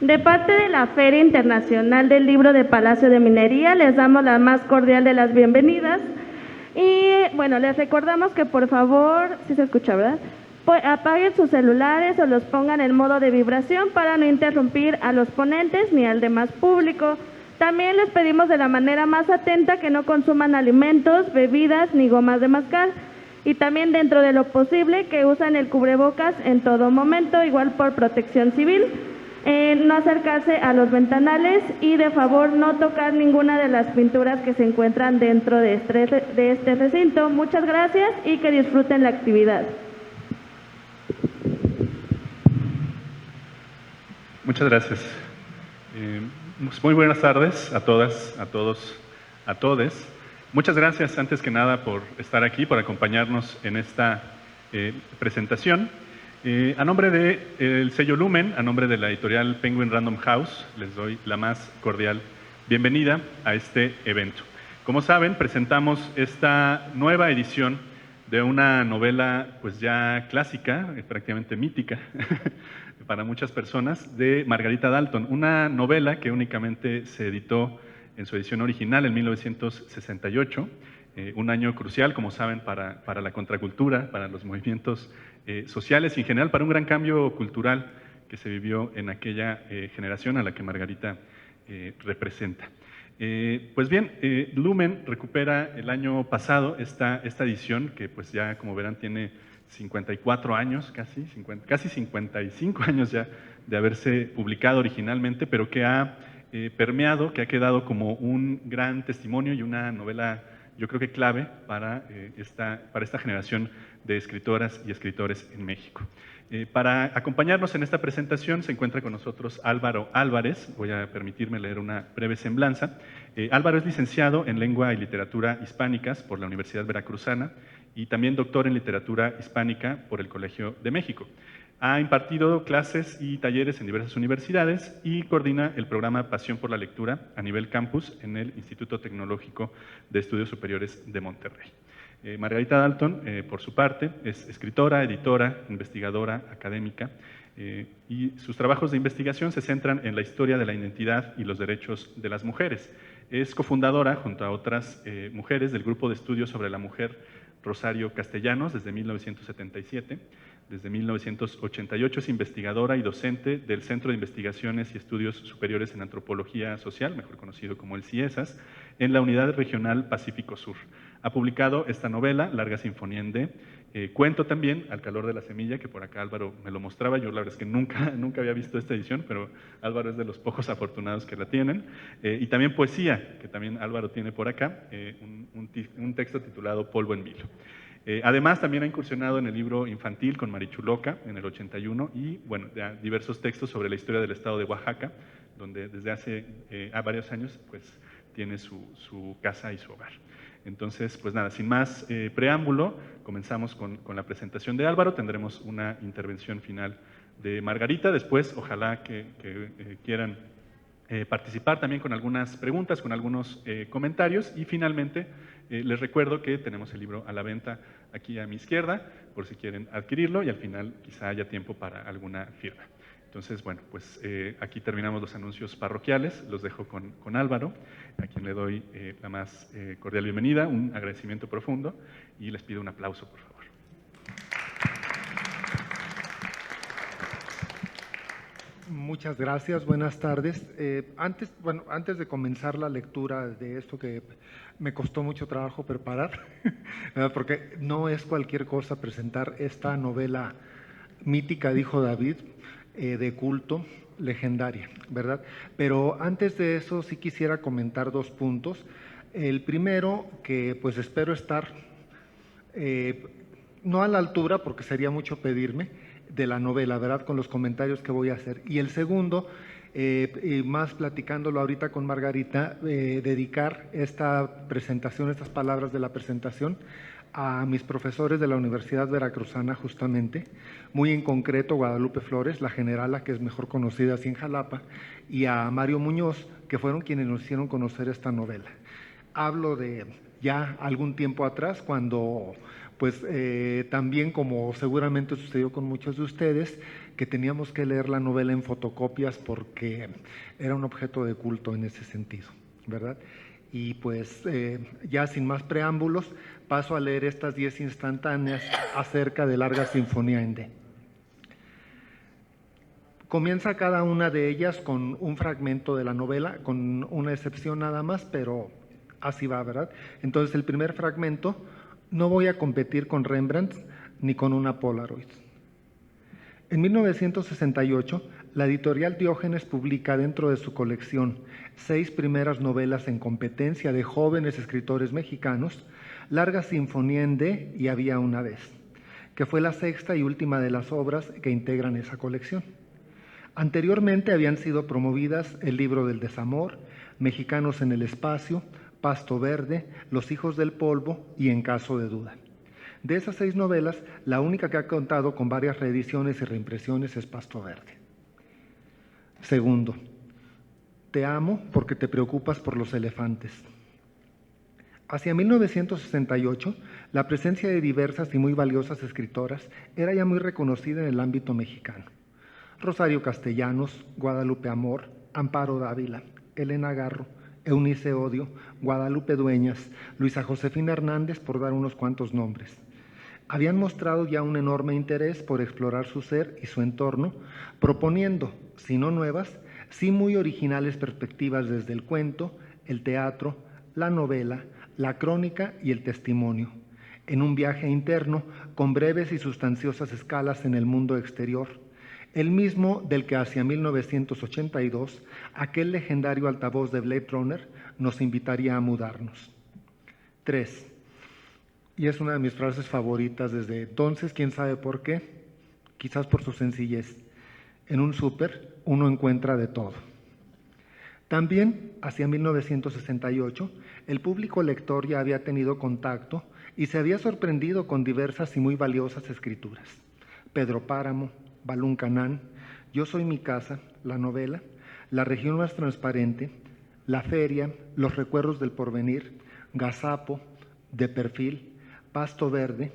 De parte de la Feria Internacional del Libro de Palacio de Minería, les damos la más cordial de las bienvenidas. Y bueno, les recordamos que por favor, si se escucha, ¿verdad? Pues apaguen sus celulares o los pongan en modo de vibración para no interrumpir a los ponentes ni al demás público. También les pedimos de la manera más atenta que no consuman alimentos, bebidas ni gomas de mascar. Y también dentro de lo posible que usen el cubrebocas en todo momento, igual por protección civil. No acercarse a los ventanales y de favor no tocar ninguna de las pinturas que se encuentran dentro de este recinto. Muchas gracias y que disfruten la actividad. Muchas gracias. Muy buenas tardes a todas, a todos, a todes. Muchas gracias antes que nada por estar aquí, por acompañarnos en esta presentación. A nombre del sello Lumen, a nombre de la editorial Penguin Random House, les doy la más cordial bienvenida a este evento. Como saben, presentamos esta nueva edición de una novela pues ya clásica, prácticamente mítica para muchas personas, de Margarita Dalton, una novela que únicamente se editó en su edición original en 1968, un año crucial, como saben, para la contracultura, para los movimientos sociales y en general para un gran cambio cultural que se vivió en aquella generación a la que Margarita representa. Pues bien, Lumen recupera el año pasado esta edición que pues ya como verán tiene 54 años, casi 55 años ya de haberse publicado originalmente, pero que ha permeado, que ha quedado como un gran testimonio y una novela yo creo que clave para esta generación de escritoras y escritores en México. Para acompañarnos en esta presentación se encuentra con nosotros Álvaro Álvarez. Voy a permitirme leer una breve semblanza. Álvaro es licenciado en Lengua y Literatura Hispánicas por la Universidad Veracruzana y también doctor en Literatura Hispánica por el Colegio de México. Ha impartido clases y talleres en diversas universidades y coordina el programa Pasión por la Lectura a nivel campus en el Instituto Tecnológico de Estudios Superiores de Monterrey. Margarita Dalton, por su parte, es escritora, editora, investigadora, académica, y sus trabajos de investigación se centran en la historia de la identidad y los derechos de las mujeres. Es cofundadora, junto a otras mujeres, del Grupo de Estudios sobre la Mujer Rosario Castellanos desde 1977. Desde 1988 es investigadora y docente del Centro de Investigaciones y Estudios Superiores en Antropología Social, mejor conocido como el CIESAS, en la Unidad Regional Pacífico Sur. Ha publicado esta novela, Larga Sinfonía en D, cuento también, Al calor de la semilla, que por acá Álvaro me lo mostraba. Yo la verdad es que nunca había visto esta edición, pero Álvaro es de los pocos afortunados que la tienen. Y también poesía, que también Álvaro tiene por acá, un texto titulado Polvo en Vilo. Además, también ha incursionado en el libro infantil con Marichuloca en el 81 y, bueno, diversos textos sobre la historia del estado de Oaxaca, donde desde hace varios años pues, tiene su casa y su hogar. Entonces, pues nada, sin más preámbulo, comenzamos con la presentación de Álvaro. Tendremos una intervención final de Margarita. Después, ojalá que quieran participar también con algunas preguntas, con algunos comentarios. Y finalmente, les recuerdo que tenemos el libro a la venta aquí a mi izquierda, por si quieren adquirirlo, y al final quizá haya tiempo para alguna firma. Entonces, bueno, pues aquí terminamos los anuncios parroquiales. Los dejo con Álvaro, a quien le doy la más cordial bienvenida, un agradecimiento profundo, y les pido un aplauso, por favor. Muchas gracias, buenas tardes. Antes de comenzar la lectura de esto que me costó mucho trabajo preparar, porque no es cualquier cosa presentar esta novela mítica, dijo David, de culto, legendaria, ¿verdad? Pero antes de eso sí quisiera comentar dos puntos. El primero, que pues espero estar no a la altura, porque sería mucho pedirme, de la novela, ¿verdad? Con los comentarios que voy a hacer. Y el segundo, más platicándolo ahorita con Margarita, dedicar esta presentación, estas palabras de la presentación, a mis profesores de la Universidad Veracruzana, justamente, muy en concreto Guadalupe Flores, la generala, que es mejor conocida así en Jalapa, y a Mario Muñoz, que fueron quienes nos hicieron conocer esta novela. Hablo de ya algún tiempo atrás, cuando pues también, como seguramente sucedió con muchos de ustedes, que teníamos que leer la novela en fotocopias porque era un objeto de culto en ese sentido, ¿verdad? Y pues ya sin más preámbulos, paso a leer estas 10 instantáneas acerca de Larga Sinfonía en D. Comienza cada una de ellas con un fragmento de la novela, con una excepción nada más, pero así va, ¿verdad? Entonces el primer fragmento: no voy a competir con Rembrandt ni con una Polaroid. En 1968, la editorial Diógenes publica dentro de su colección 6 primeras novelas en competencia de jóvenes escritores mexicanos, Larga Sinfonía en D y Había una vez, que fue la sexta y última de las obras que integran esa colección. Anteriormente habían sido promovidas El libro del desamor, Mexicanos en el espacio, Pasto verde, Los hijos del polvo y En caso de duda. De esas 6 novelas, la única que ha contado con varias reediciones y reimpresiones es Pasto verde. Segundo, Te amo porque te preocupas por los elefantes. Hacia 1968, la presencia de diversas y muy valiosas escritoras era ya muy reconocida en el ámbito mexicano. Rosario Castellanos, Guadalupe Amor, Amparo Dávila, Elena Garro, Eunice Odio, Guadalupe Dueñas, Luisa Josefina Hernández, por dar unos cuantos nombres. Habían mostrado ya un enorme interés por explorar su ser y su entorno, proponiendo, si no nuevas, sí muy originales perspectivas desde el cuento, el teatro, la novela, la crónica y el testimonio, en un viaje interno con breves y sustanciosas escalas en el mundo exterior, el mismo del que hacia 1982 aquel legendario altavoz de Blade Runner nos invitaría a mudarnos. 3. Y es una de mis frases favoritas desde entonces, quién sabe por qué, quizás por su sencillez. En un súper uno encuentra de todo. También, hacia 1968, el público lector ya había tenido contacto y se había sorprendido con diversas y muy valiosas escrituras. Pedro Páramo, Balún Canán, Yo soy mi casa, la novela, La región más transparente, La feria, Los recuerdos del porvenir, Gazapo, De perfil, Pasto verde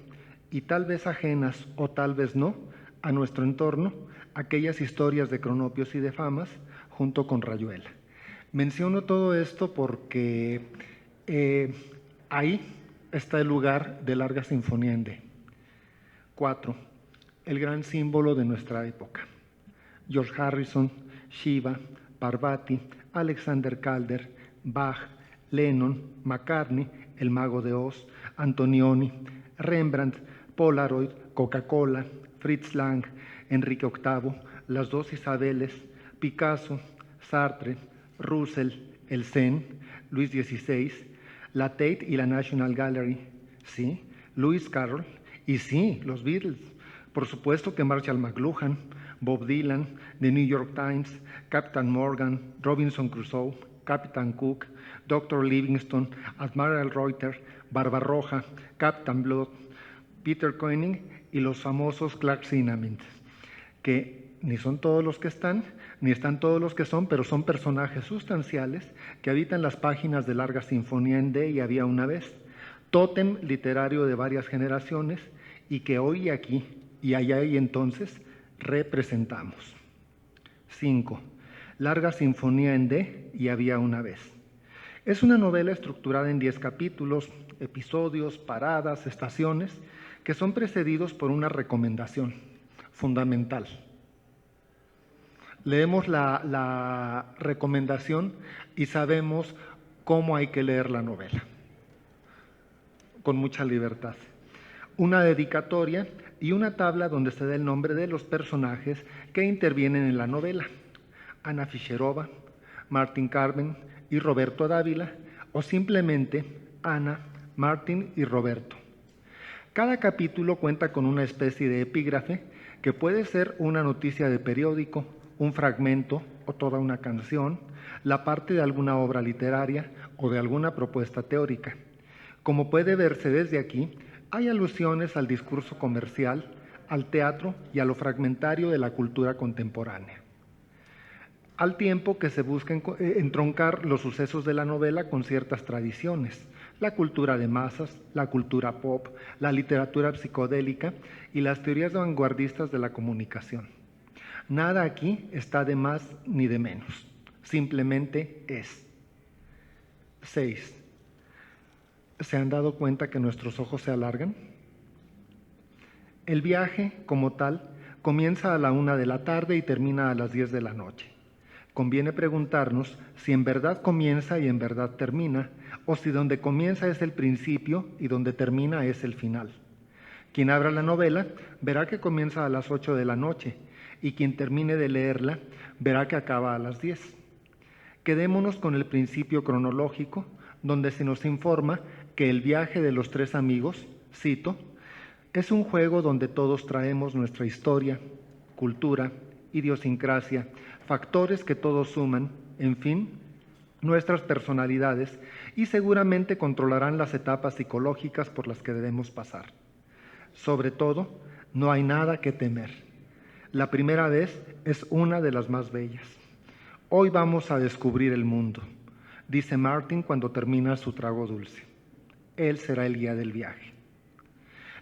y tal vez ajenas o tal vez no a nuestro entorno, aquellas historias de cronopios y de famas junto con Rayuela. Menciono todo esto porque ahí está el lugar de Larga Sinfonía en D. 4. El gran símbolo de nuestra época. George Harrison, Shiva, Parvati, Alexander Calder, Bach, Lennon, McCartney, El mago de Oz, Antonioni, Rembrandt, Polaroid, Coca-Cola, Fritz Lang, Enrique VIII, las 2 Isabeles, Picasso, Sartre, Russell, el Zen, Luis XVI, la Tate y la National Gallery, sí, Lewis Carroll y sí, los Beatles. Por supuesto que Marshall McLuhan, Bob Dylan, The New York Times, Captain Morgan, Robinson Crusoe, Captain Cook, Dr. Livingstone, Admiral Reuter, Barbarroja, Captain Blood, Peter Koenig y los famosos Clark Cinnamon, que ni son todos los que están, ni están todos los que son, pero son personajes sustanciales que habitan las páginas de Larga Sinfonía en D y Había una vez, tótem literario de varias generaciones y que hoy y aquí y allá y entonces representamos. 5. Larga Sinfonía en D y Había una vez. Es una novela estructurada en 10 capítulos, episodios, paradas, estaciones, que son precedidos por una recomendación fundamental. Leemos la recomendación y sabemos cómo hay que leer la novela, con mucha libertad. Una dedicatoria y una tabla donde se da el nombre de los personajes que intervienen en la novela: Ana Fischerova, Martín Carmen y Roberto Dávila, o simplemente Ana, Martín y Roberto. Cada capítulo cuenta con una especie de epígrafe que puede ser una noticia de periódico, un fragmento o toda una canción, la parte de alguna obra literaria o de alguna propuesta teórica. Como puede verse desde aquí, hay alusiones al discurso comercial, al teatro y a lo fragmentario de la cultura contemporánea. Al tiempo que se busca entroncar los sucesos de la novela con ciertas tradiciones, la cultura de masas, la cultura pop, la literatura psicodélica y las teorías vanguardistas de la comunicación. Nada aquí está de más ni de menos, simplemente es. 6. ¿Se han dado cuenta que nuestros ojos se alargan? El viaje, como tal, comienza a la 1 de la tarde y termina a las 10 de la noche. Conviene preguntarnos si en verdad comienza y en verdad termina, o si donde comienza es el principio y donde termina es el final. Quien abra la novela verá que comienza a las 8 de la noche, y quien termine de leerla verá que acaba a las 10. Quedémonos con el principio cronológico, donde se nos informa que el viaje de los 3 amigos, cito, es un juego donde todos traemos nuestra historia, cultura, idiosincrasia, factores que todos suman, en fin, nuestras personalidades, y seguramente controlarán las etapas psicológicas por las que debemos pasar. Sobre todo, no hay nada que temer. La primera vez es una de las más bellas. Hoy vamos a descubrir el mundo, dice Martin cuando termina su trago dulce. Él será el guía del viaje.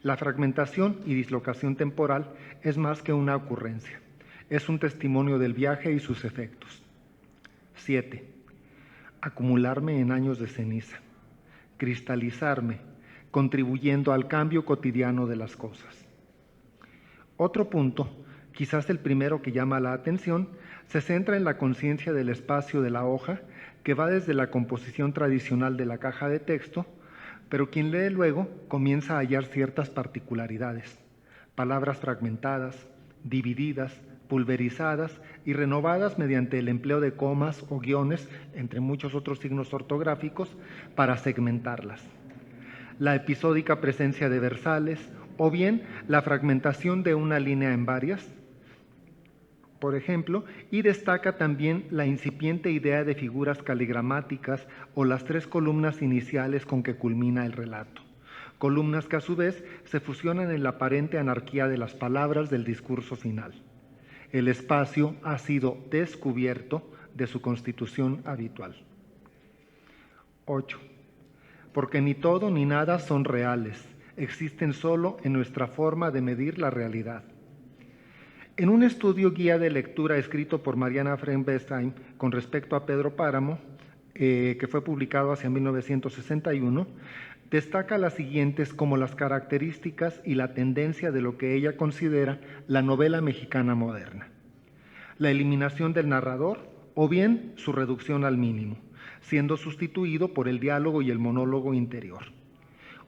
La fragmentación y dislocación temporal es más que una ocurrencia. Es un testimonio del viaje y sus efectos. 7. Acumularme en años de ceniza. Cristalizarme, contribuyendo al cambio cotidiano de las cosas. Otro punto, quizás el primero que llama la atención, se centra en la conciencia del espacio de la hoja, que va desde la composición tradicional de la caja de texto, pero quien lee luego comienza a hallar ciertas particularidades, palabras fragmentadas, divididas, pulverizadas y renovadas mediante el empleo de comas o guiones, entre muchos otros signos ortográficos, para segmentarlas. La episódica presencia de versales, o bien la fragmentación de una línea en varias, por ejemplo, y destaca también la incipiente idea de figuras caligramáticas o las 3 columnas iniciales con que culmina el relato. Columnas que a su vez se fusionan en la aparente anarquía de las palabras del discurso final. El espacio ha sido descubierto de su constitución habitual. 8. Porque ni todo ni nada son reales, existen solo en nuestra forma de medir la realidad. En un estudio guía de lectura escrito por Mariana Frenbestheim con respecto a Pedro Páramo, que fue publicado hacia 1961, destaca las siguientes como las características y la tendencia de lo que ella considera la novela mexicana moderna. La eliminación del narrador o bien su reducción al mínimo, siendo sustituido por el diálogo y el monólogo interior.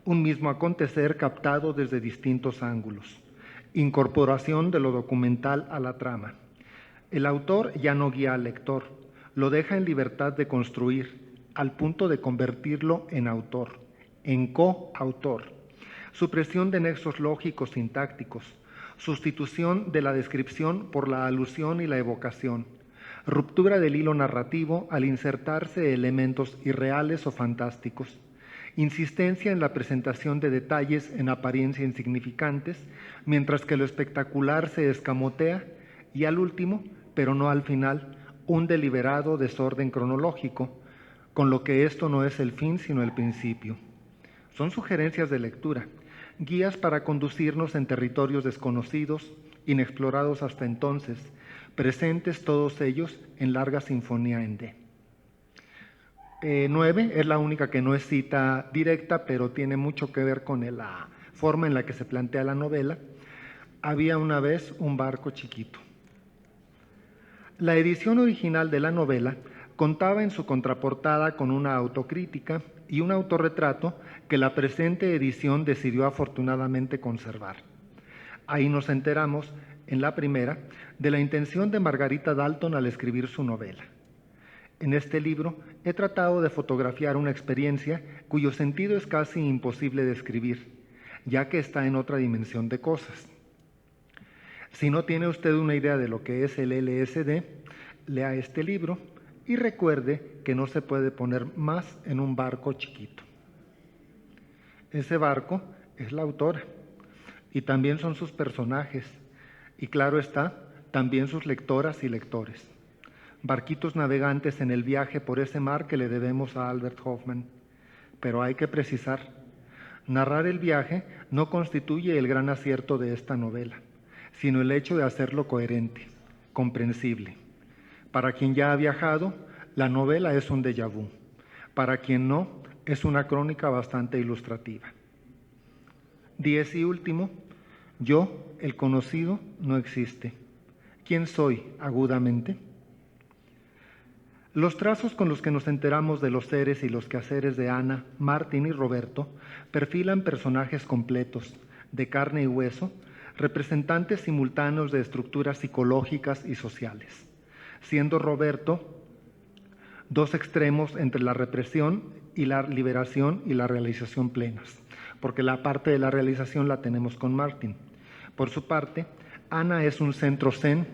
Un mismo acontecer captado desde distintos ángulos. Incorporación de lo documental a la trama. El autor ya no guía al lector, lo deja en libertad de construir, al punto de convertirlo en autor, en coautor. Supresión de nexos lógicos sintácticos, sustitución de la descripción por la alusión y la evocación, ruptura del hilo narrativo al insertarse elementos irreales o fantásticos, insistencia en la presentación de detalles en apariencia insignificantes, mientras que lo espectacular se escamotea, y al último, pero no al final, un deliberado desorden cronológico, con lo que esto no es el fin sino el principio. Son sugerencias de lectura, guías para conducirnos en territorios desconocidos, inexplorados hasta entonces, presentes todos ellos en larga sinfonía en D. 9 es la única que no es cita directa, pero tiene mucho que ver con la forma en la que se plantea la novela. Había una vez un barco chiquito. La edición original de la novela contaba en su contraportada con una autocrítica y un autorretrato que la presente edición decidió afortunadamente conservar. Ahí nos enteramos, en la primera, de la intención de Margarita Dalton al escribir su novela. En este libro he tratado de fotografiar una experiencia cuyo sentido es casi imposible de describir, ya que está en otra dimensión de cosas. Si no tiene usted una idea de lo que es el LSD, lea este libro y recuerde que no se puede poner más en un barco chiquito. Ese barco es la autora y también son sus personajes y, claro está, también sus lectoras y lectores. Barquitos navegantes en el viaje por ese mar que le debemos a Albert Hoffman. Pero hay que precisar, narrar el viaje no constituye el gran acierto de esta novela, sino el hecho de hacerlo coherente, comprensible. Para quien ya ha viajado, la novela es un déjà vu. Para quien no, es una crónica bastante ilustrativa. 10 y último, yo, el conocido, no existe. ¿Quién soy agudamente? Los trazos con los que nos enteramos de los seres y los quehaceres de Ana, Martín y Roberto perfilan personajes completos, de carne y hueso, representantes simultáneos de estructuras psicológicas y sociales, siendo Roberto dos extremos entre la represión y la liberación y la realización plenas, porque la parte de la realización la tenemos con Martín. Por su parte, Ana es un centro zen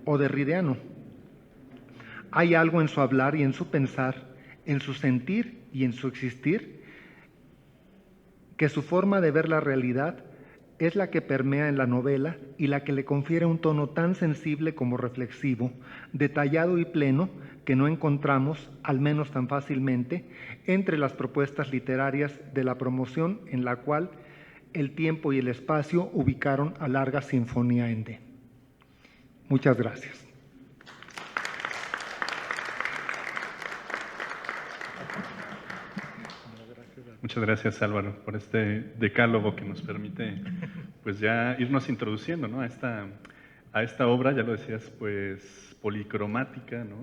o derrideano. Hay algo en su hablar y en su pensar, en su sentir y en su existir, que su forma de ver la realidad es la que permea en la novela y la que le confiere un tono tan sensible como reflexivo, detallado y pleno, que no encontramos, al menos tan fácilmente, entre las propuestas literarias de la promoción en la cual el tiempo y el espacio ubicaron a Larga Sinfonía en D. Muchas gracias. Muchas gracias, Álvaro, por este decálogo que nos permite pues ya irnos introduciendo, ¿no?, a esta obra, ya lo decías, pues policromática, ¿no?,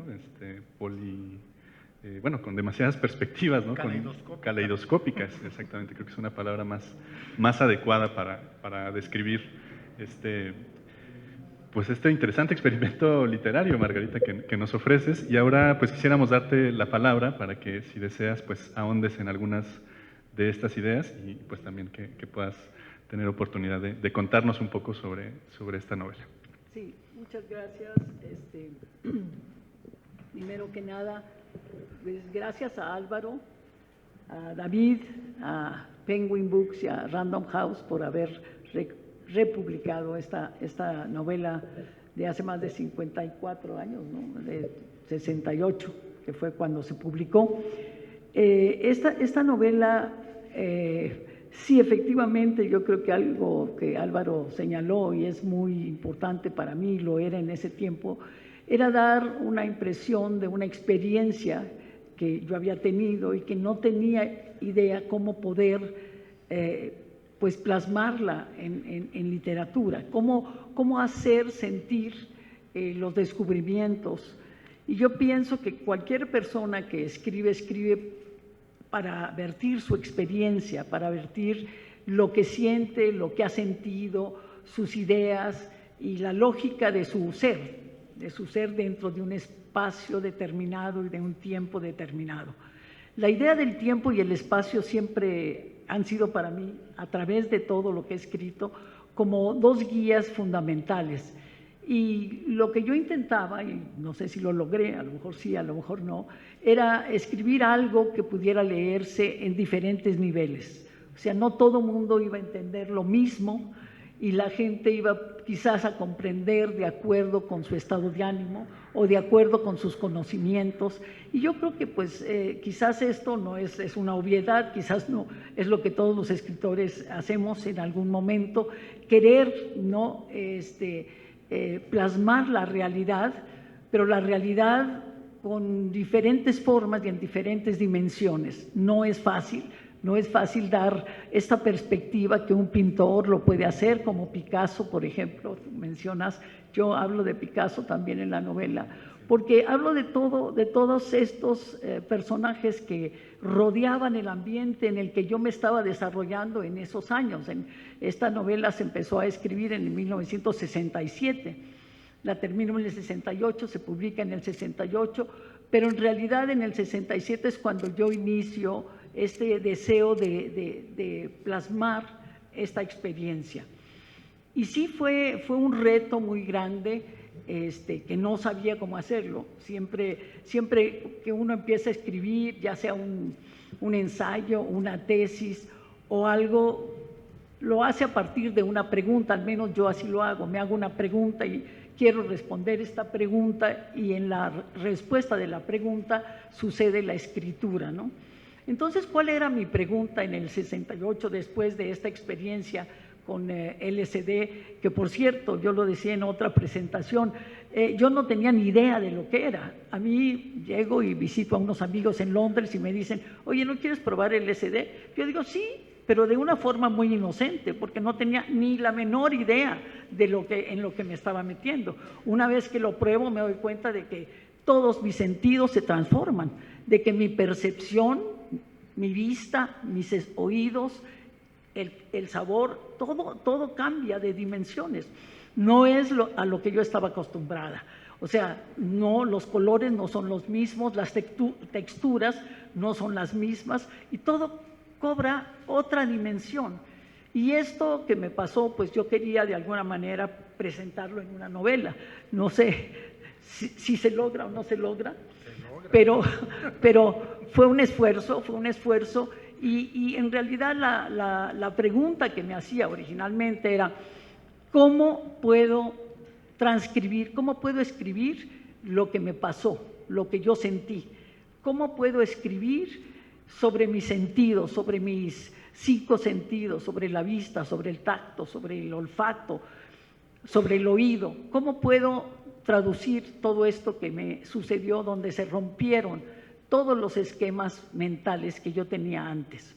bueno, con demasiadas perspectivas, ¿no?, caleidoscópicas, exactamente, creo que es una palabra más adecuada para describir este interesante experimento literario, Margarita, que nos ofreces. Y ahora pues quisiéramos darte la palabra para que, si deseas, pues ahondes en algunas de estas ideas y pues también que puedas tener oportunidad de contarnos un poco sobre esta novela. Sí, muchas gracias. Primero que nada, pues gracias a Álvaro, a David, a Penguin Books y a Random House por haber republicado esta novela de hace más de 54 años, ¿no?, de 68, que fue cuando se publicó. Esta novela, sí, efectivamente, yo creo que algo que Álvaro señaló y es muy importante para mí, lo era en ese tiempo, era dar una impresión de una experiencia que yo había tenido y que no tenía idea cómo poder pues plasmarla en literatura, cómo hacer sentir los descubrimientos. Y yo pienso que cualquier persona que escribe para vertir su experiencia, para vertir lo que siente, lo que ha sentido, sus ideas y la lógica de su ser dentro de un espacio determinado y de un tiempo determinado. La idea del tiempo y el espacio siempre han sido para mí, a través de todo lo que he escrito, como dos guías fundamentales. Y lo que yo intentaba, y no sé si lo logré, a lo mejor sí, a lo mejor no, era escribir algo que pudiera leerse en diferentes niveles. O sea, no todo mundo iba a entender lo mismo y la gente iba quizás a comprender de acuerdo con su estado de ánimo o de acuerdo con sus conocimientos. Y yo creo que pues quizás esto no es una obviedad, quizás no es lo que todos los escritores hacemos en algún momento, querer, ¿no?, plasmar la realidad, pero la realidad con diferentes formas y en diferentes dimensiones. No es fácil dar esta perspectiva que un pintor lo puede hacer, como Picasso, por ejemplo, mencionas. Yo hablo de Picasso también en la novela, porque hablo de todos estos personajes que rodeaban el ambiente en el que yo me estaba desarrollando en esos años. Esta novela se empezó a escribir en 1967, la termino en el 68, se publica en el 68, pero en realidad en el 67 es cuando yo inicio este deseo de plasmar esta experiencia. Y sí fue un reto muy grande, que no sabía cómo hacerlo. Siempre que uno empieza a escribir, ya sea un ensayo, una tesis o algo, lo hace a partir de una pregunta, al menos yo así lo hago. Me hago una pregunta y quiero responder esta pregunta y en la respuesta de la pregunta sucede la escritura, ¿no? Entonces, ¿cuál era mi pregunta en el 68 después de esta experiencia LSD, que por cierto, yo lo decía en otra presentación, yo no tenía ni idea de lo que era. A mí llego y visito a unos amigos en Londres y me dicen, oye, ¿no quieres probar LSD? Yo digo, sí, pero de una forma muy inocente, porque no tenía ni la menor idea de en lo que me estaba metiendo. Una vez que lo pruebo me doy cuenta de que todos mis sentidos se transforman, de que mi percepción, mi vista, mis oídos, el sabor, todo cambia de dimensiones. No es a lo que yo estaba acostumbrada. O sea, no, los colores no son los mismos, las texturas no son las mismas y todo cobra otra dimensión. Y esto que me pasó, pues yo quería de alguna manera presentarlo en una novela. No sé si se logra o no se logra, pero fue un esfuerzo y en realidad la pregunta que me hacía originalmente era, ¿cómo puedo transcribir, cómo puedo escribir lo que me pasó, lo que yo sentí? ¿Cómo puedo escribir sobre mis sentidos, sobre mis 5 sentidos, sobre la vista, sobre el tacto, sobre el olfato, sobre el oído? ¿Cómo puedo traducir todo esto que me sucedió, donde se rompieron todos los esquemas mentales que yo tenía antes?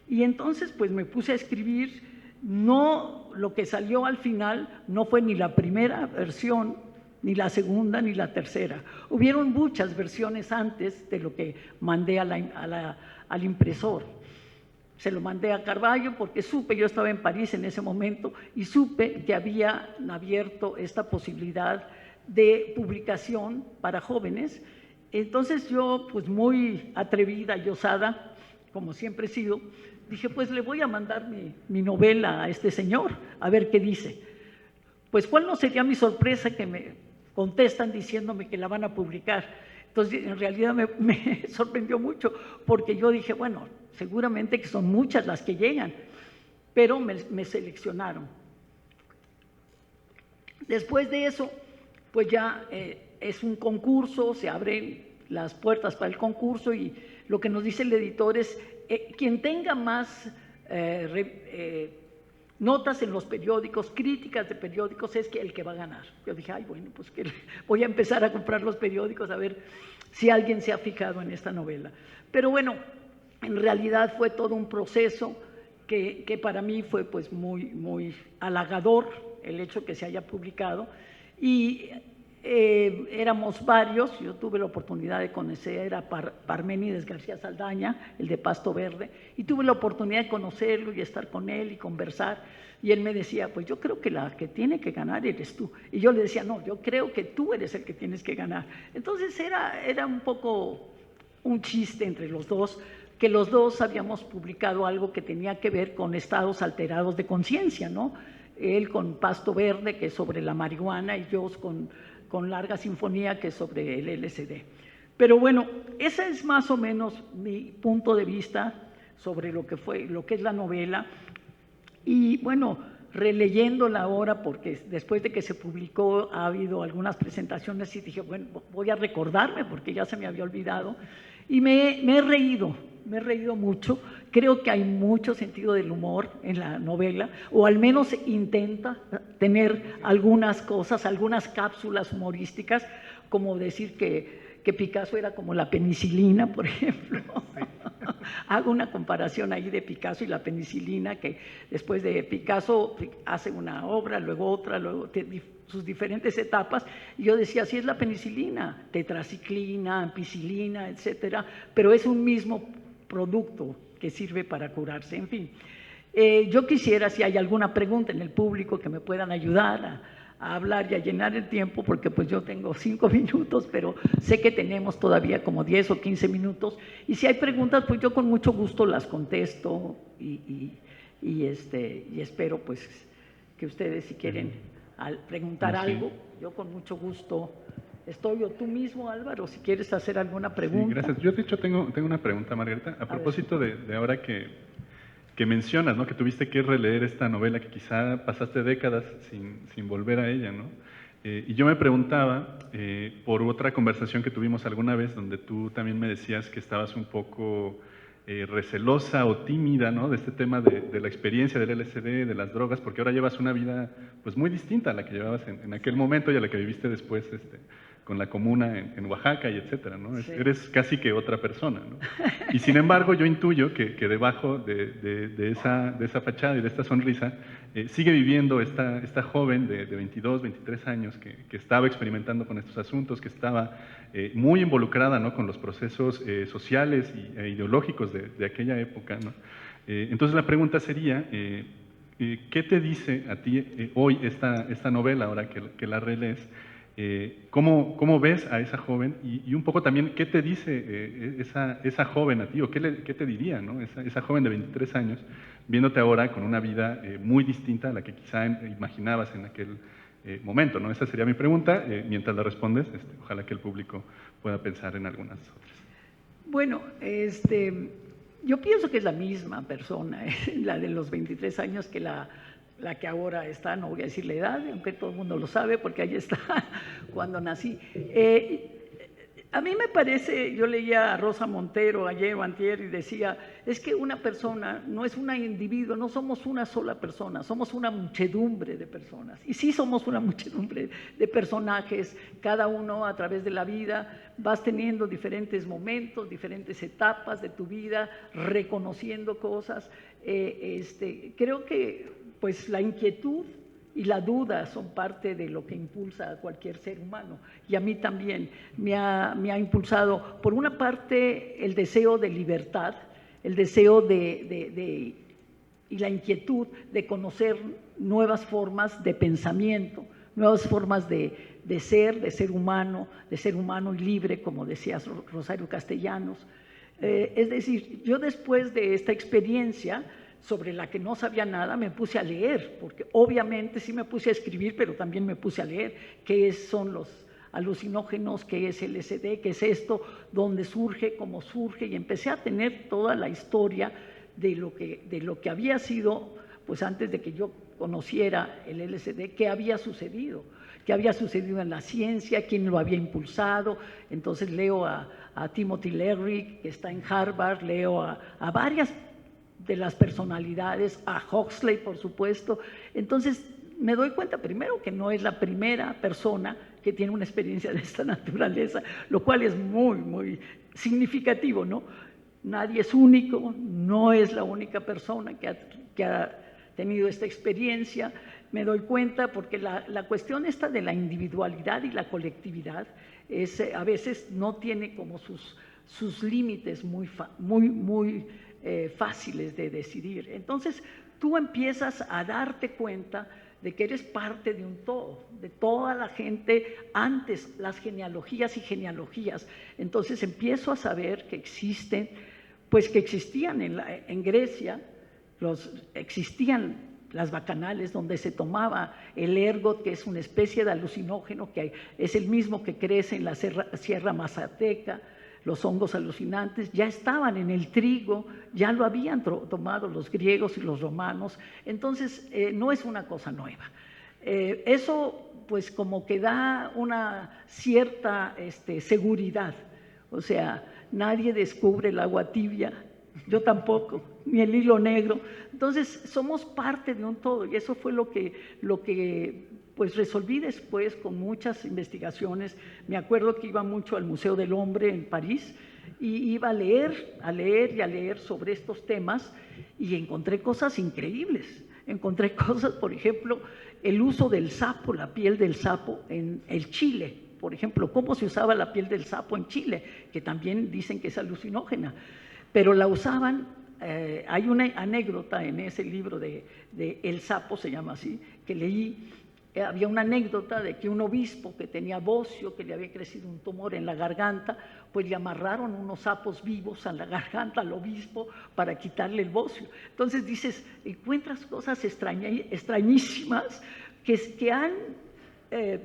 Y entonces pues me puse a escribir. No, lo que salió al final no fue ni la primera versión, ni la segunda, ni la tercera. Hubieron muchas versiones antes de lo que mandé al impresor. Se lo mandé a Carballo porque yo estaba en París en ese momento, y supe que había abierto esta posibilidad de publicación para jóvenes. Entonces yo, pues muy atrevida y osada, como siempre he sido, dije, pues le voy a mandar mi novela a este señor, a ver qué dice. Pues cuál no sería mi sorpresa que me contestan diciéndome que la van a publicar. Entonces, en realidad me sorprendió mucho, porque yo dije, bueno, seguramente que son muchas las que llegan, pero me seleccionaron. Después de eso, pues ya es un concurso, se abren las puertas para el concurso y lo que nos dice el editor es, quien tenga más notas en los periódicos, críticas de periódicos, es el que va a ganar. Yo dije, ay, bueno, pues que voy a empezar a comprar los periódicos a ver si alguien se ha fijado en esta novela. Pero bueno, en realidad fue todo un proceso que para mí fue pues muy halagador el hecho que se haya publicado, y éramos varios. Yo tuve la oportunidad de conocer a Parménides García Saldaña, el de Pasto Verde, y tuve la oportunidad de conocerlo y estar con él y conversar, y él me decía, pues yo creo que la que tiene que ganar eres tú, y yo le decía, no, yo creo que tú eres el que tienes que ganar. Entonces era un poco un chiste entre los dos, que los dos habíamos publicado algo que tenía que ver con estados alterados de conciencia, ¿no? Él con Pasto Verde, que es sobre la marihuana, y yo con Larga Sinfonía, que es sobre el LSD. Pero bueno, ese es más o menos mi punto de vista sobre lo que es la novela. Y bueno, releyéndola ahora, porque después de que se publicó ha habido algunas presentaciones y dije, bueno, voy a recordarme porque ya se me había olvidado. Y me he reído mucho. Creo que hay mucho sentido del humor en la novela, o al menos intenta tener algunas cosas, algunas cápsulas humorísticas, como decir que Picasso era como la penicilina, por ejemplo. Sí. Hago una comparación ahí de Picasso y la penicilina, que después de Picasso hace una obra, luego otra, luego sus diferentes etapas, y yo decía, sí, es la penicilina, tetraciclina, ampicilina, etcétera, pero es un mismo producto que sirve para curarse. En fin, yo quisiera, si hay alguna pregunta en el público, que me puedan ayudar a hablar y a llenar el tiempo, porque pues yo tengo 5 minutos, pero sé que tenemos todavía como 10 o 15 minutos, y si hay preguntas, pues yo con mucho gusto las contesto, y espero pues que ustedes, si quieren preguntar algo, yo con mucho gusto estoy, o tú mismo, Álvaro, si quieres hacer alguna pregunta. Sí, gracias. Yo de hecho tengo una pregunta, Margarita, a propósito de ahora que mencionas, ¿no? Que tuviste que releer esta novela, que quizá pasaste décadas sin volver a ella, ¿no? Y yo me preguntaba, por otra conversación que tuvimos alguna vez, donde tú también me decías que estabas un poco recelosa o tímida, ¿no? De este tema de la experiencia del LSD, de las drogas, porque ahora llevas una vida pues muy distinta a la que llevabas en aquel momento y a la que viviste después con la comuna en Oaxaca y etcétera, ¿no? Sí. Eres casi que otra persona, ¿no? Y sin embargo yo intuyo que debajo de esa fachada y de esta sonrisa sigue viviendo esta joven de 22, 23 años que estaba experimentando con estos asuntos, que estaba muy involucrada, ¿no? Con los procesos sociales e ideológicos de aquella época, ¿no? Entonces la pregunta sería, ¿qué te dice a ti hoy esta novela, ahora que la relees? ¿Cómo ves a esa joven? Y un poco también, ¿qué te dice esa joven a ti? ¿O qué te diría, ¿no? Esa joven de 23 años, viéndote ahora con una vida muy distinta a la que quizá imaginabas en aquel momento, ¿no? Esa sería mi pregunta. Mientras la respondes, ojalá que el público pueda pensar en algunas otras. Bueno, yo pienso que es la misma persona, la de los 23 años, que la que ahora está, no voy a decir la edad, aunque todo el mundo lo sabe porque ahí está cuando nací. A mí me parece, yo leía a Rosa Montero ayer o antier y decía, es que una persona no es un individuo, no somos una sola persona, somos una muchedumbre de personas. Y sí somos una muchedumbre de personajes, cada uno a través de la vida vas teniendo diferentes momentos, diferentes etapas de tu vida, reconociendo cosas. Creo que pues la inquietud y la duda son parte de lo que impulsa a cualquier ser humano. Y a mí también me ha impulsado, por una parte, el deseo de libertad, el deseo y la inquietud de conocer nuevas formas de pensamiento, nuevas formas de ser humano y libre, como decía Rosario Castellanos. Es decir, yo después de esta experiencia, sobre la que no sabía nada, me puse a leer, porque obviamente sí me puse a escribir, pero también me puse a leer qué son los alucinógenos, qué es el LSD, qué es esto, dónde surge, cómo surge, y empecé a tener toda la historia de lo que había sido, pues antes de que yo conociera el LSD, qué había sucedido en la ciencia, quién lo había impulsado. Entonces leo a Timothy Leary, que está en Harvard, leo a varias de las personalidades, a Huxley, por supuesto. Entonces me doy cuenta primero que no es la primera persona que tiene una experiencia de esta naturaleza, lo cual es muy, muy significativo, ¿no? Nadie es único, no es la única persona que ha tenido esta experiencia. Me doy cuenta porque la cuestión esta de la individualidad y la colectividad a veces no tiene como sus límites muy fáciles de decidir. Entonces tú empiezas a darte cuenta de que eres parte de un todo, de toda la gente antes, las genealogías y genealogías. Entonces empiezo a saber que existían en Grecia, existían las bacanales donde se tomaba el ergot, que es una especie de alucinógeno que es el mismo que crece en la Sierra Mazateca. Los hongos alucinantes ya estaban en el trigo, ya lo habían tomado los griegos y los romanos. Entonces no es una cosa nueva. Eso pues como que da una cierta seguridad. O sea, nadie descubre el agua tibia, yo tampoco, ni el hilo negro. Entonces somos parte de un todo, y eso fue lo que pues resolví después con muchas investigaciones. Me acuerdo que iba mucho al Museo del Hombre en París y iba a leer sobre estos temas, y encontré cosas increíbles. Encontré cosas, por ejemplo, el uso del sapo, la piel del sapo en el Chile. Por ejemplo, cómo se usaba la piel del sapo en Chile, que también dicen que es alucinógena, pero la usaban. Hay una anécdota en ese libro de El Sapo, se llama así, que leí. Había una anécdota de que un obispo que tenía bocio, que le había crecido un tumor en la garganta, pues le amarraron unos sapos vivos a la garganta al obispo para quitarle el bocio. Entonces dices, encuentras cosas extrañísimas que han,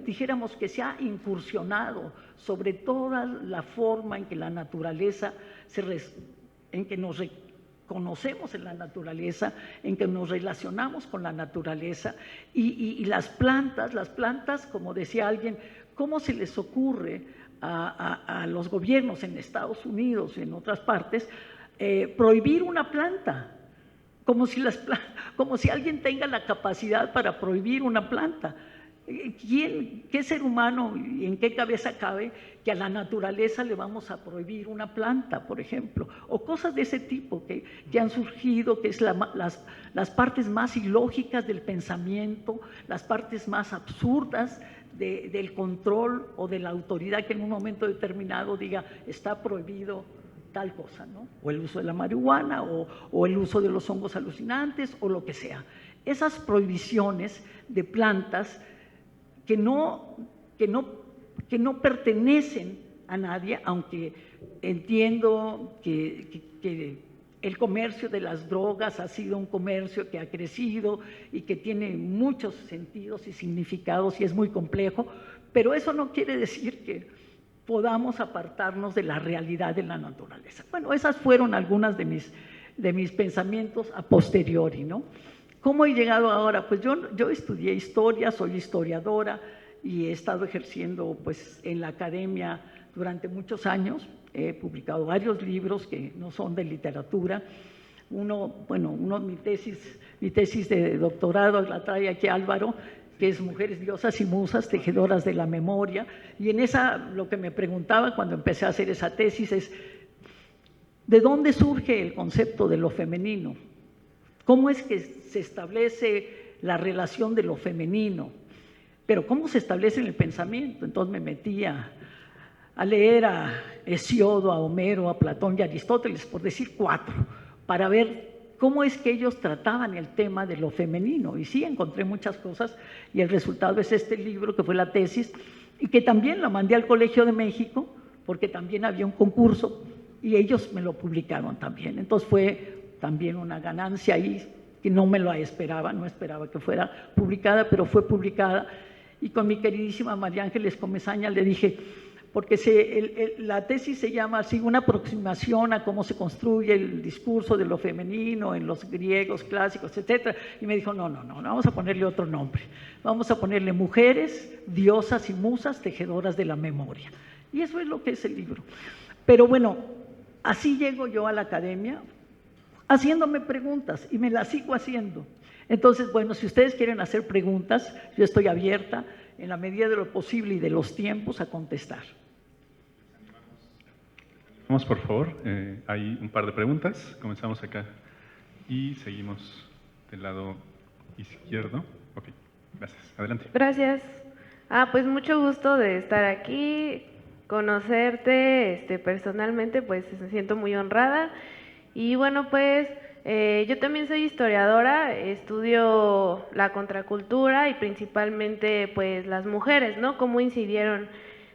dijéramos que se ha incursionado sobre toda la forma en que la naturaleza, en que nos conocemos en la naturaleza, en que nos relacionamos con la naturaleza, y las plantas, como decía alguien, ¿cómo se les ocurre a los gobiernos en Estados Unidos y en otras partes prohibir una planta, como si alguien tenga la capacidad para prohibir una planta. ¿Qué ser humano y en qué cabeza cabe que a la naturaleza le vamos a prohibir una planta, por ejemplo? O cosas de ese tipo que han surgido, que es las partes más ilógicas del pensamiento, las partes más absurdas del control o de la autoridad que en un momento determinado diga está prohibido tal cosa, ¿no? O el uso de la marihuana o el uso de los hongos alucinantes o lo que sea. Esas prohibiciones de plantas que no pertenecen a nadie, aunque entiendo que el comercio de las drogas ha sido un comercio que ha crecido y que tiene muchos sentidos y significados y es muy complejo, pero eso no quiere decir que podamos apartarnos de la realidad de la naturaleza. Bueno, esas fueron algunas de mis pensamientos a posteriori, ¿no? ¿Cómo he llegado ahora? Pues yo estudié historia, soy historiadora y he estado ejerciendo pues, en la academia durante muchos años. He publicado varios libros que no son de literatura. Mi tesis de doctorado la trae aquí Álvaro, que es Mujeres, Diosas y Musas, tejedoras de la memoria. Y en esa, lo que me preguntaba cuando empecé a hacer esa tesis es, ¿de dónde surge el concepto de lo femenino? ¿Cómo es que se establece la relación de lo femenino? Pero ¿cómo se establece en el pensamiento? Entonces me metí a leer a Hesiodo, a Homero, a Platón y a Aristóteles, por decir 4, para ver cómo es que ellos trataban el tema de lo femenino. Y sí, encontré muchas cosas y el resultado es este libro que fue la tesis y que también la mandé al Colegio de México porque también había un concurso y ellos me lo publicaron también. Entonces fue también una ganancia ahí que no me lo esperaba, no esperaba que fuera publicada, pero fue publicada. Y con mi queridísima María Ángeles Comesaña le dije, porque la tesis se llama así, una aproximación a cómo se construye el discurso de lo femenino en los griegos clásicos, etcétera. Y me dijo, no, vamos a ponerle otro nombre. Vamos a ponerle Mujeres, Diosas y Musas, tejedoras de la memoria. Y eso es lo que es el libro. Pero bueno, así llego yo a la academia, haciéndome preguntas, y me las sigo haciendo. Entonces, bueno, si ustedes quieren hacer preguntas, yo estoy abierta, en la medida de lo posible y de los tiempos, a contestar. Vamos, por favor. Hay un par de preguntas. Comenzamos acá y seguimos del lado izquierdo. Ok, gracias. Adelante. Gracias. Pues mucho gusto de estar aquí, conocerte personalmente, pues me siento muy honrada. Y bueno, pues yo también soy historiadora, estudio la contracultura y principalmente pues las mujeres, ¿no? Cómo incidieron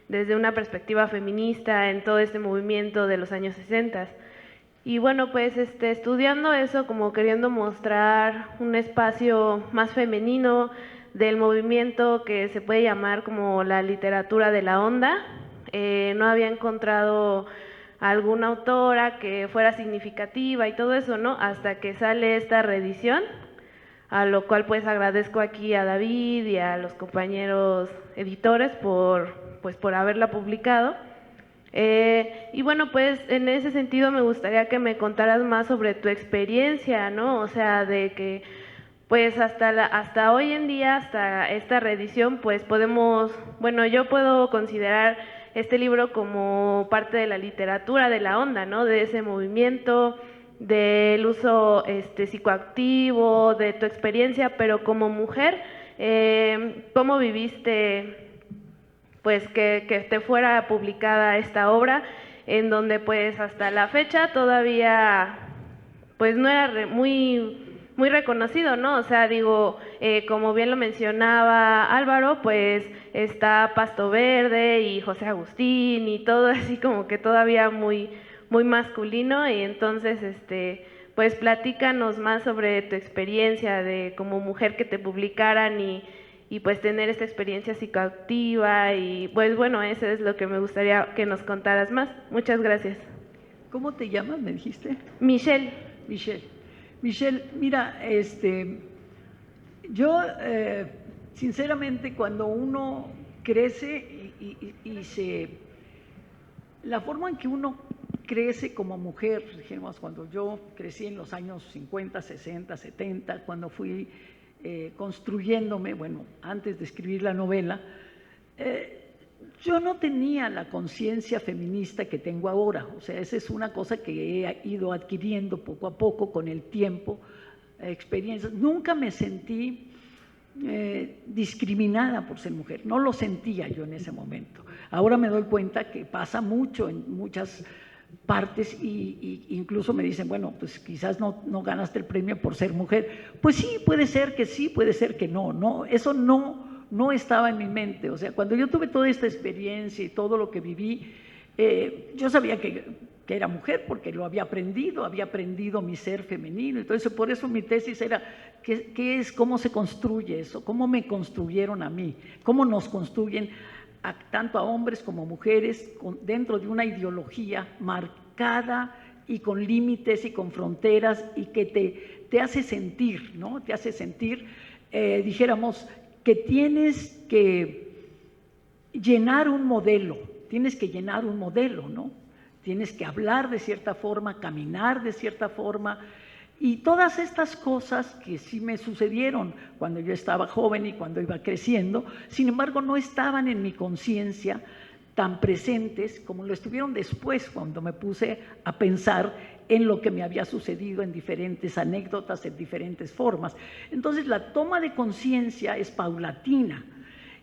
desde una perspectiva feminista en todo este movimiento de los años 60. Y bueno, pues estudiando eso, como queriendo mostrar un espacio más femenino del movimiento que se puede llamar como la literatura de la onda, no había encontrado alguna autora que fuera significativa y todo eso, ¿no? Hasta que sale esta reedición, a lo cual pues agradezco aquí a David y a los compañeros editores por haberla publicado. Y bueno, pues en ese sentido me gustaría que me contaras más sobre tu experiencia, ¿no? O sea, de que pues hasta hoy en día, hasta esta reedición, pues yo puedo considerar este libro como parte de la literatura de la onda, ¿no? De ese movimiento, del uso psicoactivo, de tu experiencia, pero como mujer, ¿cómo viviste pues que te fuera publicada esta obra, en donde pues hasta la fecha todavía pues no era muy reconocido, ¿no? O sea, digo, como bien lo mencionaba Álvaro, pues está Pasto Verde y José Agustín y todo así como que todavía muy masculino. Y entonces, pues platícanos más sobre tu experiencia de como mujer que te publicaran y pues tener esta experiencia psicoactiva y pues bueno, eso es lo que me gustaría que nos contaras más. Muchas gracias. ¿Cómo te llamas, me dijiste? Michelle. Michelle, mira, yo sinceramente cuando uno crece la forma en que uno crece como mujer, dijimos, cuando yo crecí en los años 50, 60, 70, cuando fui construyéndome, bueno, antes de escribir la novela, yo no tenía la conciencia feminista que tengo ahora. O sea, esa es una cosa que he ido adquiriendo poco a poco con el tiempo, experiencias. Nunca me sentí discriminada por ser mujer, no lo sentía yo en ese momento. Ahora me doy cuenta que pasa mucho en muchas partes y incluso me dicen, bueno, pues quizás no ganaste el premio por ser mujer. Pues sí, puede ser que no, eso no estaba en mi mente. O sea, cuando yo tuve toda esta experiencia y todo lo que viví, yo sabía que era mujer porque lo había aprendido mi ser femenino. Entonces, por eso mi tesis era, ¿cómo se construye eso? ¿Cómo me construyeron a mí? ¿Cómo nos construyen tanto a hombres como mujeres dentro de una ideología marcada y con límites y con fronteras y que te hace sentir, ¿no? Te hace sentir, dijéramos, que tienes que llenar un modelo, ¿no? Tienes que hablar de cierta forma, caminar de cierta forma, y todas estas cosas que sí me sucedieron cuando yo estaba joven y cuando iba creciendo, sin embargo no estaban en mi conciencia tan presentes como lo estuvieron después, cuando me puse a pensar en lo que me había sucedido en diferentes anécdotas, en diferentes formas. Entonces la toma de conciencia es paulatina.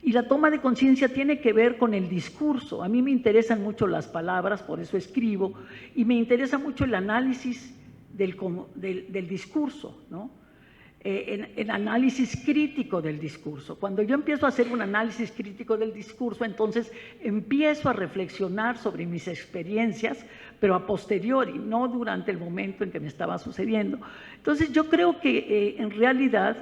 Y la toma de conciencia tiene que ver con el discurso. A mí me interesan mucho las palabras, por eso escribo, y me interesa mucho el análisis del discurso, ¿no? El análisis crítico del discurso. Cuando yo empiezo a hacer un análisis crítico del discurso, entonces empiezo a reflexionar sobre mis experiencias, pero a posteriori, no durante el momento en que me estaba sucediendo. Entonces yo creo que en realidad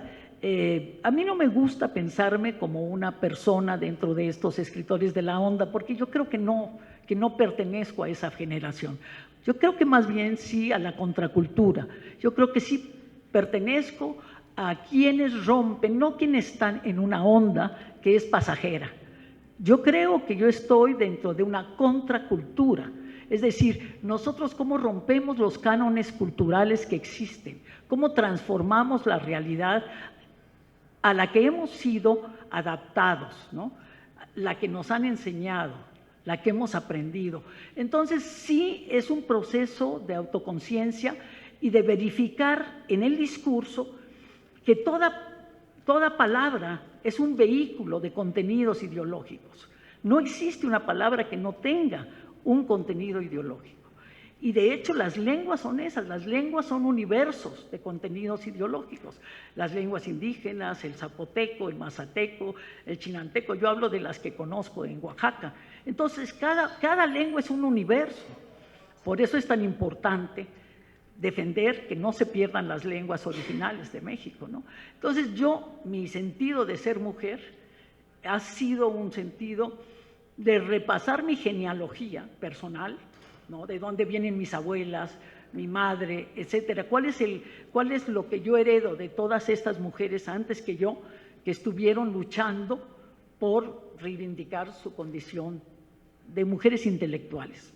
a mí no me gusta pensarme como una persona dentro de estos escritores de la onda, porque yo creo que no pertenezco a esa generación. Yo creo que más bien sí a la contracultura. Yo creo que sí pertenezco a quienes rompen, no quienes están en una onda que es pasajera. Yo creo que yo estoy dentro de una contracultura. Es decir, nosotros cómo rompemos los cánones culturales que existen, cómo transformamos la realidad a la que hemos sido adaptados, ¿no? La que nos han enseñado, la que hemos aprendido. Entonces sí es un proceso de autoconciencia y de verificar en el discurso que toda palabra es un vehículo de contenidos ideológicos. No existe una palabra que no tenga un contenido ideológico. Y de hecho las lenguas son esas, las lenguas son universos de contenidos ideológicos. Las lenguas indígenas, el zapoteco, el mazateco, el chinanteco, yo hablo de las que conozco en Oaxaca. Entonces cada lengua es un universo. Por eso es tan importante defender que no se pierdan las lenguas originales de México, ¿no? Entonces mi sentido de ser mujer ha sido un sentido de repasar mi genealogía personal, ¿no? De dónde vienen mis abuelas, mi madre, etcétera. ¿Cuál es lo que yo heredo de todas estas mujeres antes que yo, que estuvieron luchando por reivindicar su condición de mujeres intelectuales?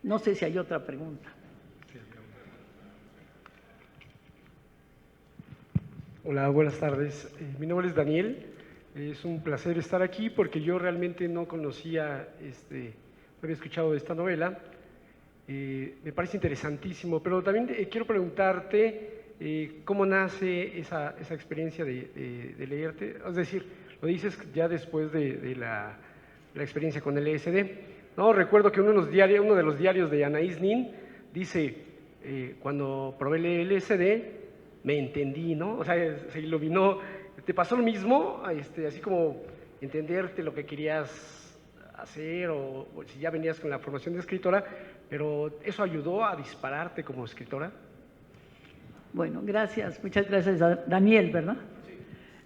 No sé si hay otra pregunta. Hola, buenas tardes. Mi nombre es Daniel. Es un placer estar aquí porque yo realmente no conocía, no había escuchado de esta novela. Me parece interesantísimo, pero también quiero preguntarte cómo nace esa experiencia de leerte. Es decir, lo dices ya después de la experiencia con el LSD. No, recuerdo que uno de los diarios de Anaïs Nin dice, cuando probé el LSD, me entendí, ¿no? O sea, se iluminó. ¿Te pasó lo mismo? Así como entenderte lo que querías hacer o si ya venías con la formación de escritora, pero ¿eso ayudó a dispararte como escritora? Bueno, gracias, muchas gracias a Daniel, ¿verdad? Sí.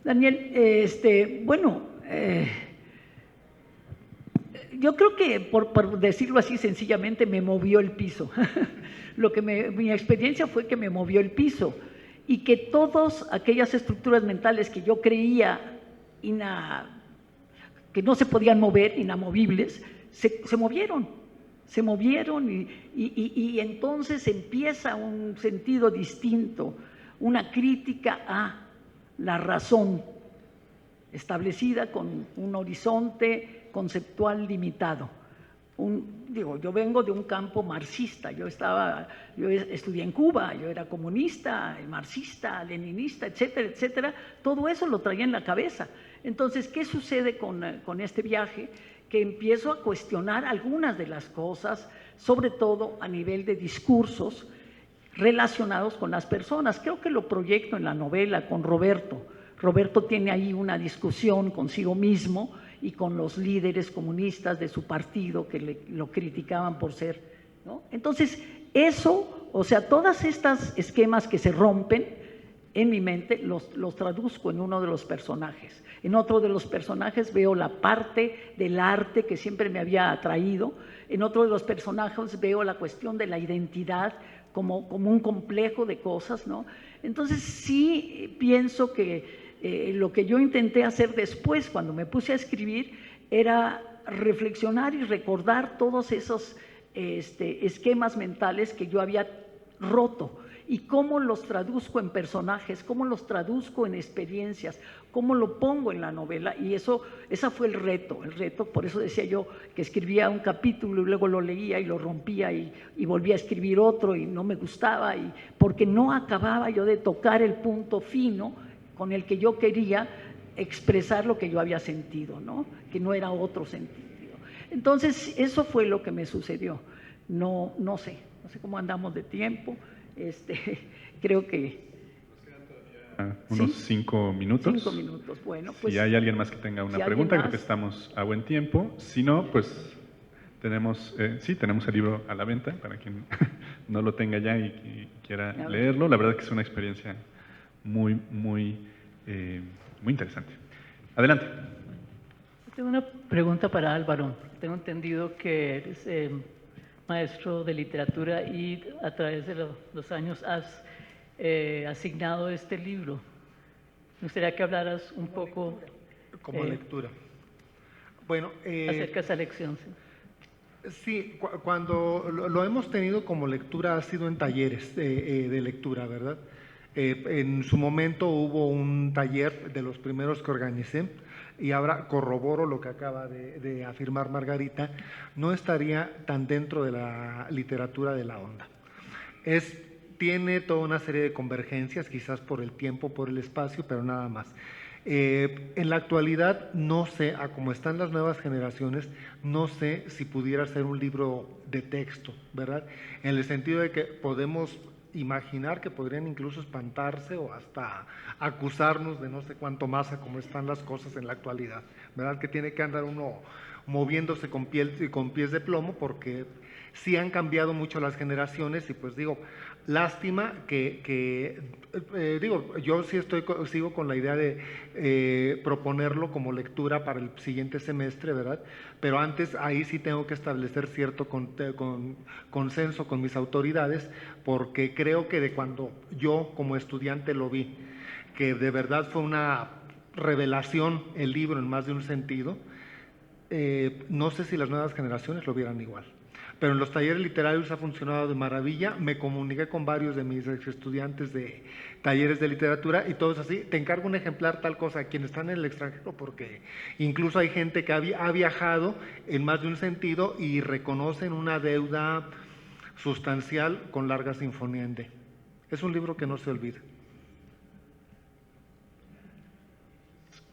Daniel, yo creo que, por decirlo así sencillamente, me movió el piso. Mi experiencia fue que me movió el piso y que todas aquellas estructuras mentales que yo creía que no se podían mover, inamovibles, se movieron. se movieron y entonces empieza un sentido distinto, una crítica a la razón establecida con un horizonte conceptual limitado. Yo vengo de un campo marxista, yo estudié en Cuba, yo era comunista, marxista, leninista, etcétera, etcétera, todo eso lo traía en la cabeza. Entonces, ¿qué sucede con este viaje? Que empiezo a cuestionar algunas de las cosas, sobre todo a nivel de discursos relacionados con las personas. Creo que lo proyecto en la novela con Roberto. Roberto tiene ahí una discusión consigo mismo y con los líderes comunistas de su partido que lo criticaban por ser, ¿no? Entonces, eso, o sea, todas estas esquemas que se rompen en mi mente los traduzco en uno de los personajes. En otro de los personajes veo la parte del arte que siempre me había atraído. En otro de los personajes veo la cuestión de la identidad como un complejo de cosas, ¿no? Entonces, sí pienso que lo que yo intenté hacer después, cuando me puse a escribir, era reflexionar y recordar todos esos esquemas mentales que yo había roto y cómo los traduzco en personajes, cómo los traduzco en experiencias, cómo lo pongo en la novela. Y ese fue el reto, por eso decía yo que escribía un capítulo y luego lo leía y lo rompía y volvía a escribir otro y no me gustaba, porque no acababa yo de tocar el punto fino con el que yo quería expresar lo que yo había sentido, ¿no? Que no era otro sentido. Entonces, eso fue lo que me sucedió. No sé cómo andamos de tiempo. Creo que... Unos ¿sí? 5 minutos. 5 minutos, bueno. Pues, si hay alguien más que tenga una pregunta, creo que estamos a buen tiempo. Si no, pues tenemos el libro a la venta para quien no lo tenga ya y quiera leerlo. La verdad que es una experiencia muy interesante. Adelante. Tengo una pregunta para Álvaro. Tengo entendido que eres maestro de literatura y a través de los años has asignado este libro. Me gustaría que hablaras un poco como lectura. Bueno, acerca de esa lección. Sí, cuando lo hemos tenido como lectura ha sido en talleres de lectura, ¿verdad? En su momento hubo un taller de los primeros que organicé y ahora corroboro lo que acaba de afirmar Margarita, no estaría tan dentro de la literatura de la onda. Tiene toda una serie de convergencias, quizás por el tiempo, por el espacio, pero nada más. En la actualidad no sé, a cómo están las nuevas generaciones, no sé si pudiera ser un libro de texto, ¿verdad? En el sentido de que podemos imaginar que podrían incluso espantarse o hasta acusarnos de no sé cuánto más a cómo están las cosas en la actualidad, ¿verdad? Que tiene que andar uno moviéndose con pies de plomo porque sí han cambiado mucho las generaciones y pues digo, lástima yo sí sigo con la idea de proponerlo como lectura para el siguiente semestre, ¿verdad? Pero antes ahí sí tengo que establecer cierto consenso con mis autoridades porque creo que de cuando yo como estudiante lo vi, que de verdad fue una revelación el libro en más de un sentido, no sé si las nuevas generaciones lo vieran igual. Pero en los talleres literarios ha funcionado de maravilla. Me comuniqué con varios de mis estudiantes de talleres de literatura y todos así, te encargo un ejemplar tal cosa, quienes están en el extranjero, porque incluso hay gente que ha viajado en más de un sentido y reconocen una deuda sustancial con Larga Sinfonía en D. Es un libro que no se olvida.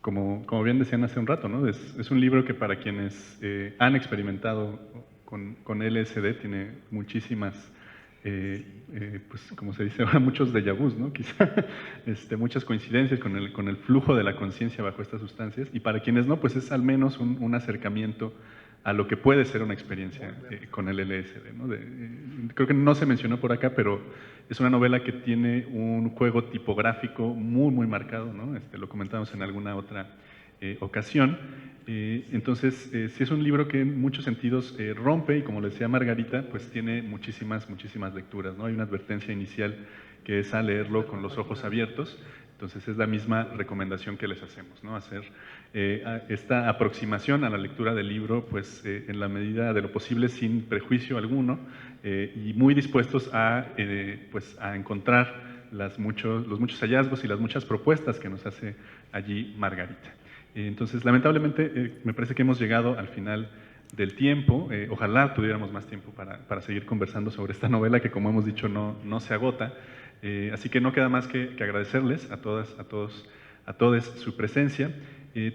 Como bien decían hace un rato, ¿no? Es un libro que para quienes han experimentado con LSD tiene muchísimas, pues como se dice ahora, muchos déjà vus, ¿no? Quizá muchas coincidencias con el flujo de la conciencia bajo estas sustancias, y para quienes no, pues es al menos un acercamiento a lo que puede ser una experiencia con el LSD, ¿no? Creo que no se mencionó por acá, pero es una novela que tiene un juego tipográfico muy marcado, ¿no? Lo comentamos en alguna otra ocasión. Entonces, sí es un libro que en muchos sentidos rompe, y como le decía Margarita, pues tiene muchísimas lecturas, ¿no? Hay una advertencia inicial que es a leerlo con los ojos abiertos. Entonces es la misma recomendación que les hacemos, ¿no? Hacer esta aproximación a la lectura del libro, pues en la medida de lo posible sin prejuicio alguno y muy dispuestos pues, a encontrar los muchos hallazgos y las muchas propuestas que nos hace allí Margarita. Entonces, lamentablemente, me parece que hemos llegado al final del tiempo. Ojalá tuviéramos más tiempo para seguir conversando sobre esta novela que, como hemos dicho, no se agota. Así que no queda más que agradecerles a todas, a todos, a todos su presencia.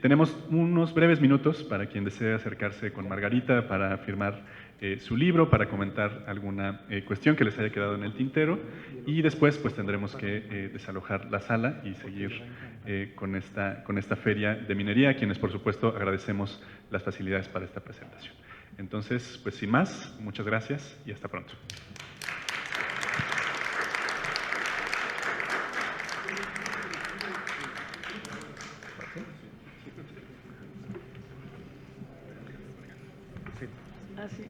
Tenemos unos breves minutos para quien desee acercarse con Margarita para firmar su libro, para comentar alguna cuestión que les haya quedado en el tintero, y después pues tendremos que desalojar la sala y seguir con esta feria de minería, a quienes por supuesto agradecemos las facilidades para esta presentación. Entonces, pues sin más, muchas gracias y hasta pronto.